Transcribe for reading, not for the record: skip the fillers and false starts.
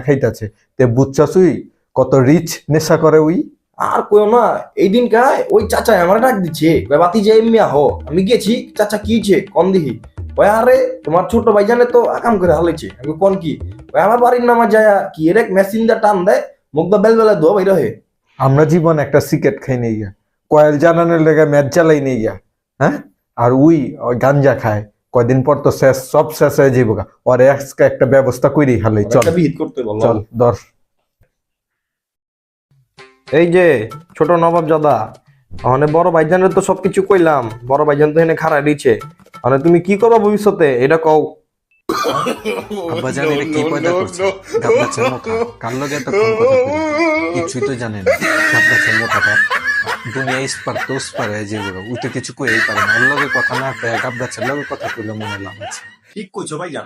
খাইতাছে, তে বুঝছাসুই কত রিচ নেশা করে ওই। আর কইও না, এই দিন কায় ওই চাচা আমার ডাক দিচ্ছে, বাতি যে মিয়া হো, আমি গেছি, চাচা কি হয়েছে কন দেখি। ওই আরে তোমার ছোট ভাই জানে তো আকাম করে হালাইছে। আমি কোন কি, ওই আমার বাড়ির নামা যায় কি এর মেশিন দা টান দেয়, মুখ দা বেল বেলা দোয়া বাইরে হে। আমরা জীবন একটা সিগারেট খাই নেই গা, কয়েল জানানোর লেগে ম্যাচ চালাই নেই গা, হ্যাঁ? আর ওই গাঞ্জা খায়, কয়দিন পর তো শেষ, সব শেষ হয়ে যাবো গা। ওর এক্সকে একটা ব্যবস্থা করেই হালাই। চল একটা বিহিত করতে বললাম। চল দর। এই যে ছোট নবাব দাদা, মানে বড় ভাইজানের তো সবকিছু কইলাম, বড় ভাইজান তো এনে খাড়া দিচ্ছে, মানে তুমি কি করবা ভবিষ্যতে এটা কও। আব্বাজান এটা কি পয়দা করছে? গাবগাছের মোটা কার লগে এতক্ষণ কথা কইলি? কিছুই তো জানে না। গাবগাছের মোটাটা দুনিয়া ইস্পার তো উস্পার হয়ে যেগুলো ওই তো কিছু কইই পারে না। ওর লগে কথা না কয়ে গাবগাছের লগে কথা কইলে মনে লাভ আছে। ঠিক কইছো ভাইজান।